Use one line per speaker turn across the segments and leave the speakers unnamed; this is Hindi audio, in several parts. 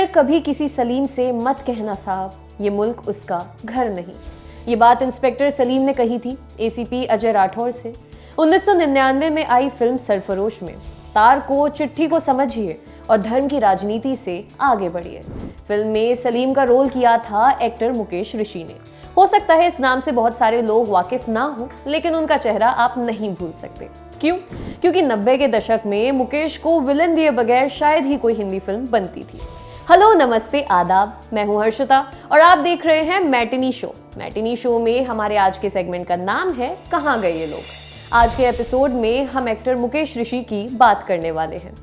फिर कभी किसी सलीम से मत कहना साहब, ये मुल्क उसका घर नहीं। ये बात इंस्पेक्टर सलीम ने कही थी एसीपी अजय राठौर से। 1999 में आई फिल्म सरफरोश में तार को चिट्ठी को समझिए और धर्म की राजनीति से आगे बढ़िए। फिल्म में सलीम का रोल किया था एक्टर मुकेश ऋषि ने। हो सकता है इस नाम से बहुत सारे लोग वाकिफ ना हो, लेकिन उनका चेहरा आप नहीं भूल सकते। क्यों? क्योंकि 90 के दशक में मुकेश को विलन दिए बगैर शायद ही कोई हिंदी फिल्म बनती थी। हेलो, नमस्ते, आदाब, मैं हूं हर्षिता और आप देख रहे हैं मैटिनी शो। मैटिनी शो में हमारे आज के सेगमेंट का नाम है कहां गए ये लोग। आज के एपिसोड में हम एक्टर मुकेश ऋषि की बात करने वाले हैं।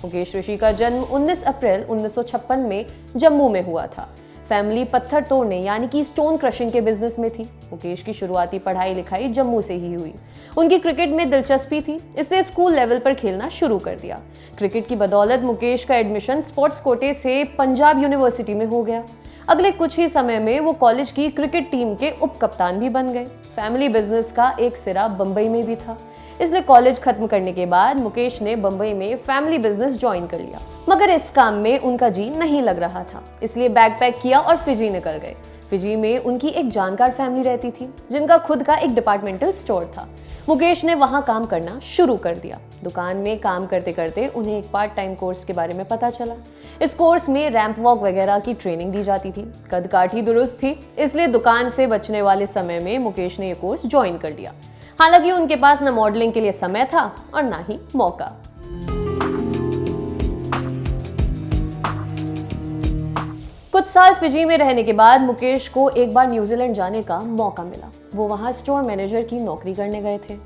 मुकेश ऋषि का जन्म 19 अप्रैल 1956 में जम्मू में हुआ था। फैमिली पत्थर तोड़ने यानी कि स्टोन क्रशिंग के बिजनेस में थी। मुकेश की शुरुआती पढ़ाई लिखाई जम्मू से ही हुई। उनकी क्रिकेट में दिलचस्पी थी, इसलिए स्कूल लेवल पर खेलना शुरू कर दिया। क्रिकेट की बदौलत मुकेश का एडमिशन स्पोर्ट्स कोटे से पंजाब यूनिवर्सिटी में हो गया। अगले कुछ ही समय में वो कॉलेज की क्रिकेट टीम के उप कप्तान भी बन गए। फैमिली बिजनेस का एक सिरा बंबई में भी था, इसलिए कॉलेज खत्म करने के बाद मुकेश ने बंबई में फैमिली बिजनेस ज्वाइन कर लिया। मगर इस काम में उनका जी नहीं लग रहा था, इसलिए बैग पैक किया और फिजी निकल गए। फिजी में उनकी एक जानकार फैमिली रहती थी जिनका खुद का एक डिपार्टमेंटल स्टोर था। मुकेश ने वहां काम करना शुरू कर दिया। दुकान में काम करते करते उन्हें एक पार्ट टाइम कोर्स के बारे में पता चला। इस कोर्स में रैंप वॉक वगैरह की ट्रेनिंग दी जाती थी। कद काठी दुरुस्त थी, इसलिए दुकान से बचने वाले समय में मुकेश ने ये कोर्स ज्वाइन कर लिया। हालांकि उनके पास न मॉडलिंग के लिए समय था और ना ही मौका। कुछ साल फिजी में रहने के बाद मुकेश को एक बार न्यूजीलैंड जाने का मौका मिला। वो वहां स्टोर मैनेजर की नौकरी करने गए थे।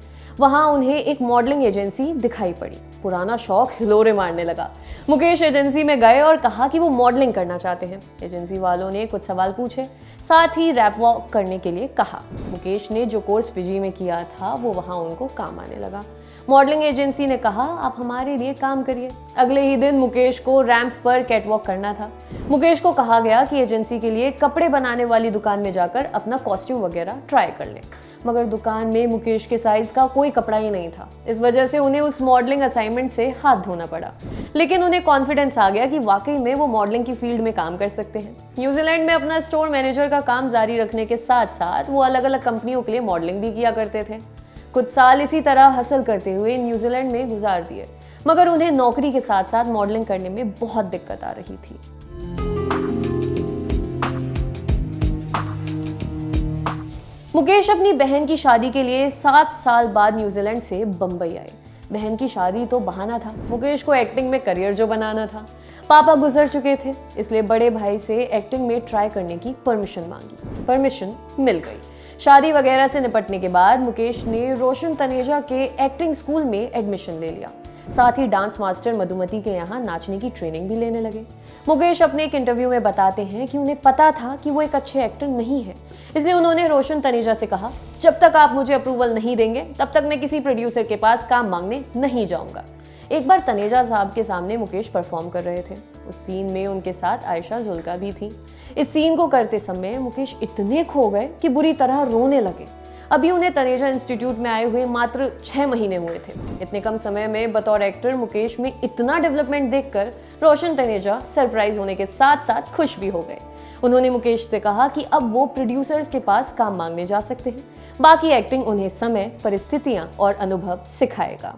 वहां उन्हें एक मॉडलिंग एजेंसी दिखाई पड़ी। पुराना शौक हिलोरे मारने लगा। मुकेश एजेंसी में गए और कहा कि वो मॉडलिंग करना चाहते हैं। एजेंसी वालों ने कुछ सवाल पूछे, साथ ही रैप वॉक करने के लिए कहा। मुकेश ने जो कोर्स फिजी में किया था वो वहां उनको काम आने लगा। मॉडलिंग एजेंसी ने कहा, आप हमारे लिए काम करिए। अगले ही दिन मुकेश को रैंप पर कैटवॉक करना था। मुकेश को कहा गया कि एजेंसी के लिए कपड़े बनाने वाली दुकान में जाकर अपना कॉस्ट्यूम वगैरह ट्राई कर लें। मगर दुकान में मुकेश के साइज का कोई कपड़ा ही नहीं था। इस वजह से उन्हें उस मॉडलिंग असाइनमेंट से हाथ धोना पड़ा। लेकिन उन्हें कॉन्फिडेंस आ गया कि वाकई में वो मॉडलिंग की फील्ड में काम कर सकते हैं। न्यूजीलैंड में अपना स्टोर मैनेजर का काम जारी रखने के साथ साथ वो अलग अलग कंपनियों के लिए मॉडलिंग भी किया करते थे। कुछ साल इसी तरह हासिल करते हुए न्यूजीलैंड में गुजार दिए, मगर उन्हें नौकरी के साथ साथ मॉडलिंग करने में बहुत दिक्कत आ रही थी। मुकेश अपनी बहन की शादी के लिए 7 साल बाद न्यूजीलैंड से बंबई आए। बहन की शादी तो बहाना था, मुकेश को एक्टिंग में करियर जो बनाना था। पापा गुजर चुके थे, इसलिए बड़े भाई से एक्टिंग में ट्राई करने की परमिशन मांगी। परमिशन मिल गई। शादी वगैरह से निपटने के बाद मुकेश ने रोशन तनेजा के एक्टिंग स्कूल में एडमिशन ले लिया। साथ ही डांस मास्टर मधुमती के यहाँ नाचने की ट्रेनिंग भी लेने लगे। मुकेश अपने एक इंटरव्यू में बताते हैं कि उन्हें पता था कि वो एक अच्छे एक्टर नहीं है, इसलिए उन्होंने रोशन तनेजा से कहा, जब तक आप मुझे अप्रूवल नहीं देंगे तब तक मैं किसी प्रोड्यूसर के पास काम मांगने नहीं जाऊंगा। एक बार तनेजा साहब के सामने मुकेश परफॉर्म कर रहे थे। उस सीन में उनके साथ आयशा जुल्का भी थी। इस सीन को करते समय मुकेश इतने खो गए कि बुरी तरह रोने लगे। अभी उन्हें तनेजा इंस्टीट्यूट में आए हुए मात्र 6 महीने हुए थे। इतने कम समय में बतौर एक्टर मुकेश में इतना डेवलपमेंट देखकर रोशन तनेजा सरप्राइज होने के साथ साथ खुश भी हो गए। उन्होंने मुकेश से कहा कि अब वो प्रोड्यूसर्स के पास काम मांगने जा सकते हैं। बाकी एक्टिंग उन्हें समय, परिस्थितियां और अनुभव सिखाएगा।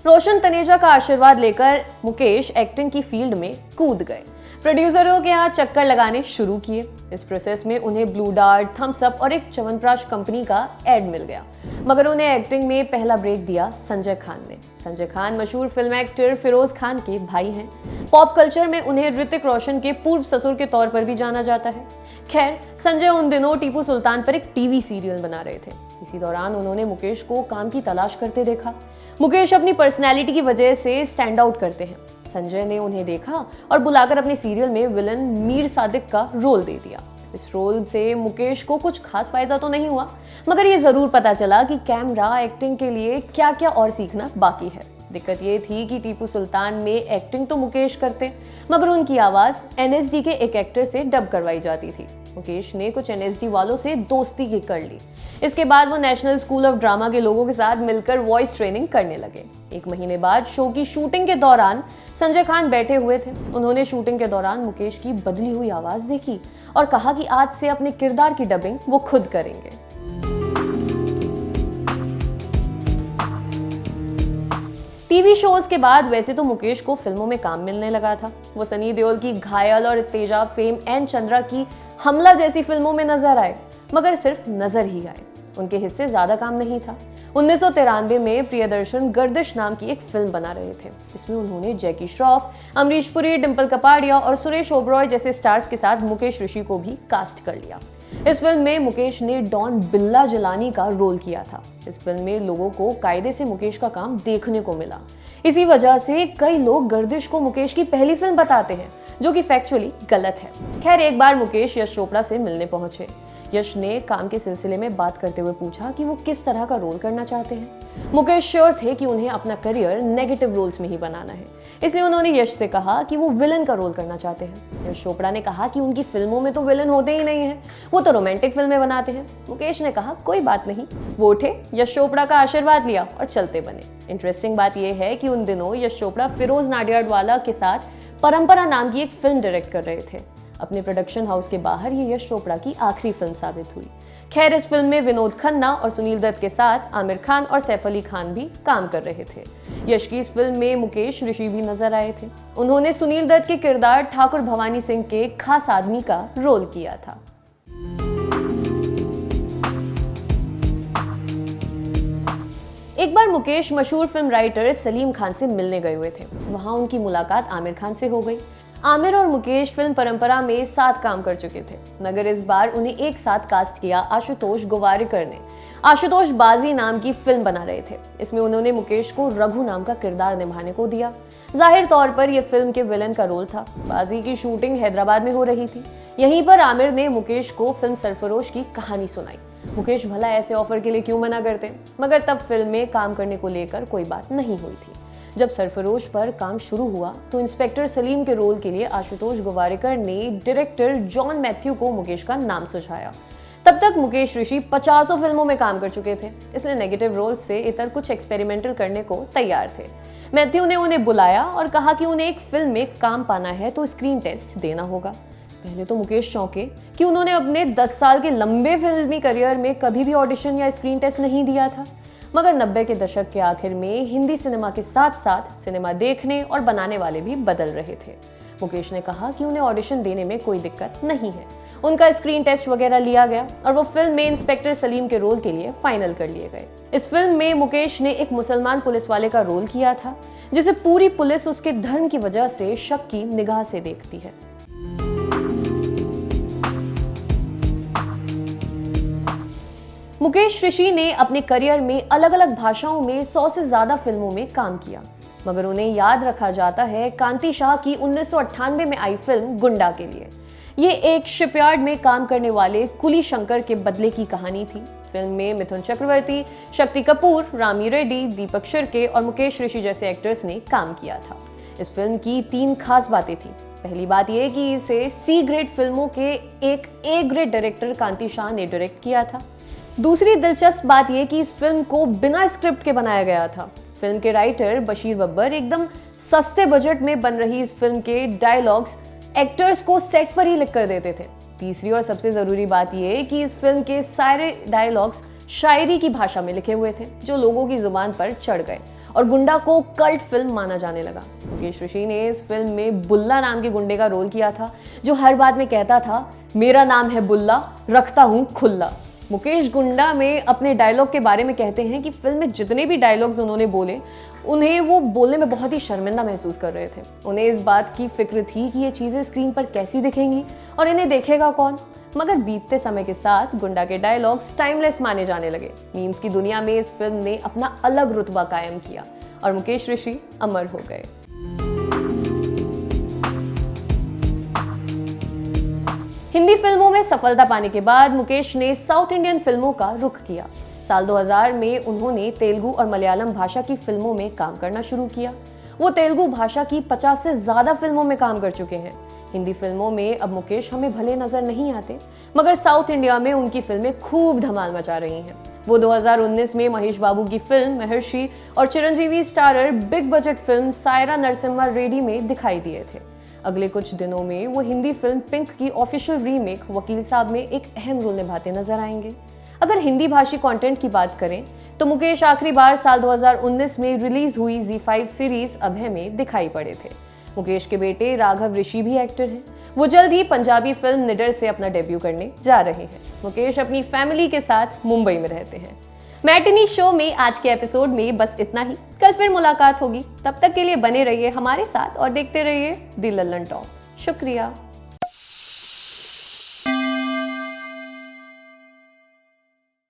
रोशन तनेजा का आशीर्वाद लेकर मुकेश एक्टिंग की फील्ड में कूद गए। प्रोड्यूसरों के यहाँ चक्कर लगाने शुरू किए। इस प्रोसेस में उन्हें ब्लू डार्ट, थम्स अप और एक च्यवनप्राश कंपनी का एड मिल गया। मगर उन्हें एक्टिंग में पहला ब्रेक दिया संजय खान ने। संजय खान मशहूर फिल्म एक्टर फिरोज खान के भाई हैं। पॉप कल्चर में उन्हें ऋतिक रोशन के पूर्व ससुर के तौर पर भी जाना जाता है। खैर, संजय उन दिनों टीपू सुल्तान पर एक टीवी सीरियल बना रहे थे। इसी दौरान उन्होंने मुकेश को काम की तलाश करते देखा। मुकेश अपनी पर्सनैलिटी की वजह से स्टैंड आउट करते हैं। संजय ने उन्हें देखा और बुलाकर अपने सीरियल में विलन मीर सादिक का रोल दे दिया। इस रोल से मुकेश को कुछ खास फायदा तो नहीं हुआ, मगर ये जरूर पता चला कि कैमरा एक्टिंग के लिए क्या क्या और सीखना बाकी है। दिक्कत ये थी कि टीपू सुल्तान में एक्टिंग तो मुकेश करते, मगर उनकी आवाज एनएसडी के एक एक्टर से डब करवाई जाती थी। मुकेश ने कुछ एनएसडी वालों से दोस्ती की कर ली। इसके बाद वो नेशनल स्कूल ऑफ ड्रामा के लोगों के साथ मिलकर वॉइस ट्रेनिंग करने लगे। 1 महीने बाद शो की शूटिंग के दौरान संजय खान बैठे हुए थे। उन्होंने शूटिंग के दौरान मुकेश की बदली हुई आवाज देखी और कहा कि आज से अपने किरदार की डबिंग वो खुद करेंगे। टीवी शोज के बाद वैसे तो मुकेश को फिल्मों में काम मिलने लगा था। वो सनी देओल की घायल और तेजाब फेम एन चंद्रा की हमला जैसी फिल्मों में नजर आए, मगर सिर्फ नजर ही आए, उनके हिस्से ज्यादा काम नहीं था। 1993 में प्रियदर्शन गर्दिश नाम की एक फिल्म बना रहे थे। इसमें उन्होंने जैकी श्रॉफ, अमरीश पुरी, डिंपल कपाड़िया और सुरेश ओबरॉय जैसे स्टार्स के साथ मुकेश ऋषि को भी कास्ट कर लिया। इस फिल्म में मुकेश ने डॉन बिल्ला जिलानी का रोल किया था। इस फिल्म में लोगों को कायदे से मुकेश का काम देखने को मिला। इसी वजह से कई लोग गर्दिश को मुकेश की पहली फिल्म बताते हैं, जो कि फैक्चुअली गलत है। खैर, एक बार मुकेश यश चोपड़ा से मिलने पहुंचे। यश ने काम के सिलसिले में बात करते हुए पूछा कि वो किस तरह का रोल करना चाहते हैं। मुकेश श्योर थे कि उन्हें अपना करियर नेगेटिव रोल्स में ही बनाना है, इसलिए उन्होंने यश से कहा कि वो विलन का रोल करना चाहते हैं। यश चोपड़ा ने कहा कि उनकी फिल्मों में तो विलन होते ही नहीं है, वो तो रोमांटिक फिल्में बनाते हैं। मुकेश ने कहा कोई बात नहीं। वो उठे, यश चोपड़ा का आशीर्वाद लिया और चलते बने। इंटरेस्टिंग बात यह है कि उन दिनों यश चोपड़ा फिरोज नाडियाडवाला के साथ परंपरा नाम की एक फिल्म डायरेक्ट कर रहे थे। अपने प्रोडक्शन हाउस के बाहर ये यश चोपड़ा की आखिरी फिल्म साबित हुई। खैर, इस फिल्म में विनोद खन्ना और सुनील दत्त के साथ आमिर खान और सैफ अली खान भी काम कर रहे थे। यश की इस फिल्म में मुकेश ऋषि भी नजर आए थे। उन्होंने सुनील दत्त के किरदार ठाकुर भवानी सिंह के खास आदमी का रोल किया था। एक बार मुकेश मशहूर फिल्म राइटर सलीम खान से मिलने गए हुए थे। वहां उनकी मुलाकात आमिर खान से हो गई। आमिर और मुकेश फिल्म परंपरा में साथ काम कर चुके थे, मगर इस बार उन्हें एक साथ कास्ट किया आशुतोष गोवारिकर ने। आशुतोष बाजी नाम की फिल्म बना रहे थे। इसमें उन्होंने मुकेश को रघु नाम का किरदार निभाने को दिया। जाहिर तौर पर यह फिल्म के विलन का रोल था। बाजी की शूटिंग हैदराबाद में हो रही थी। यहीं पर आमिर ने मुकेश को फिल्म सरफरोश की कहानी सुनाई। मुकेश भला ऐसे ऑफर के लिए क्यों मना करते, मगर तब फिल्म में काम करने को लेकर कोई बात नहीं हुई थी। जब सरफरोश पर काम शुरू हुआ तो इंस्पेक्टर सलीम के रोल के लिए आशुतोष गोवारिकर ने डायरेक्टर जॉन मैथ्यू को मुकेश का नाम सुझाया। तब तक मुकेश ऋषि 50 फिल्मों में काम कर चुके थे, इसलिए नेगेटिव रोल से इतर कुछ एक्सपेरिमेंटल करने को तैयार थे। मैथ्यू ने उन्हें बुलाया और कहा कि उन्हें एक फिल्म में काम पाना है तो स्क्रीन टेस्ट देना होगा। पहले तो मुकेश चौंके कि उन्होंने अपने 10 साल के लंबे फिल्मी करियर में कभी भी ऑडिशन या स्क्रीन टेस्ट नहीं दिया था। मगर 90 के दशक के आखिर में हिंदी सिनेमा के साथ साथ सिनेमा देखने और बनाने वाले भी बदल रहे थे। मुकेश ने कहा कि उन्हें ऑडिशन देने में कोई दिक्कत नहीं है। उनका स्क्रीन टेस्ट वगैरह लिया गया और वो फिल्म में इंस्पेक्टर सलीम के रोल के लिए फाइनल कर लिए गए। इस फिल्म में मुकेश ने एक मुसलमान पुलिस वाले का रोल किया था, जिसे पूरी पुलिस उसके धर्म की वजह से शक की निगाह से देखती है। मुकेश ऋषि ने अपने करियर में अलग अलग भाषाओं में 100 से ज्यादा फिल्मों में काम किया, मगर उन्हें याद रखा जाता है कांति शाह की 1998 में आई फिल्म गुंडा के लिए। ये एक शिपयार्ड में काम करने वाले कुली शंकर के बदले की कहानी थी। फिल्म में मिथुन चक्रवर्ती, शक्ति कपूर, रामी रेड्डी, दीपक शिर्के और मुकेश ऋषि जैसे एक्टर्स ने काम किया था। इस फिल्म की 3 खास बातें थी। पहली बात यह कि इसे सी ग्रेड फिल्मों के एक ए ग्रेड डायरेक्टर कांति शाह ने डायरेक्ट किया था। दूसरी दिलचस्प बात यह कि इस फिल्म को बिना स्क्रिप्ट के बनाया गया था। फिल्म के राइटर बशीर बब्बर एकदम सस्ते बजट में बन रही इस फिल्म के डायलॉग्स एक्टर्स को सेट पर ही लिख कर देते थे। तीसरी और सबसे जरूरी बात यह कि इस फिल्म के सारे डायलॉग्स शायरी की भाषा में लिखे हुए थे, जो लोगों की जुबान पर चढ़ गए और गुंडा को कल्ट फिल्म माना जाने लगा। मुकेश ऋषि ने इस फिल्म में बुल्ला नाम के गुंडे का रोल किया था, जो हर बात में कहता था, मेरा नाम है बुल्ला, रखता हूं खुल्ला। मुकेश गुंडा में अपने डायलॉग के बारे में कहते हैं कि फिल्म में जितने भी डायलॉग्स उन्होंने बोले, उन्हें वो बोलने में बहुत ही शर्मिंदा महसूस कर रहे थे। उन्हें इस बात की फिक्र थी कि ये चीज़ें स्क्रीन पर कैसी दिखेंगी और इन्हें देखेगा कौन। मगर बीतते समय के साथ गुंडा के डायलॉग्स टाइमलेस माने जाने लगे। मीम्स की दुनिया में इस फिल्म ने अपना अलग रुतबा कायम किया और मुकेश ऋषि अमर हो गए। हिंदी फिल्मों में सफलता पाने के बाद मुकेश ने साउथ इंडियन फिल्मों का रुख किया। साल 2000 में उन्होंने तेलुगु और मलयालम भाषा की फिल्मों में काम करना शुरू किया। वो तेलुगु भाषा की 50 से ज्यादा फिल्मों में काम कर चुके हैं। हिंदी फिल्मों में अब मुकेश हमें भले नजर नहीं आते, मगर साउथ इंडिया में उनकी फिल्में खूब धमाल मचा रही हैं। वो 2019 में महेश बाबू की फिल्म महर्षि और Chiranjeevi starrer big budget film Saira Narasimha Reddy में दिखाई दिए थे। अगले कुछ दिनों में वो हिंदी फिल्म पिंक की ऑफिशियल रीमेक वकील साहब में एक अहम रोल निभाते नजर आएंगे। अगर हिंदी भाषी कंटेंट की बात करें तो मुकेश आखिरी बार साल 2019 में रिलीज हुई ZEE5 सीरीज अभय में दिखाई पड़े थे। मुकेश के बेटे राघव ऋषि भी एक्टर हैं। वो जल्द ही पंजाबी फिल्म निडर से अपना डेब्यू करने जा रहे हैं। मुकेश अपनी फैमिली के साथ मुंबई में रहते हैं। मैटिनी शो में आज के एपिसोड में बस इतना ही। कल फिर मुलाकात होगी, तब तक के लिए बने रहिए हमारे साथ और देखते रहिए दी लल्लन टॉप। शुक्रिया।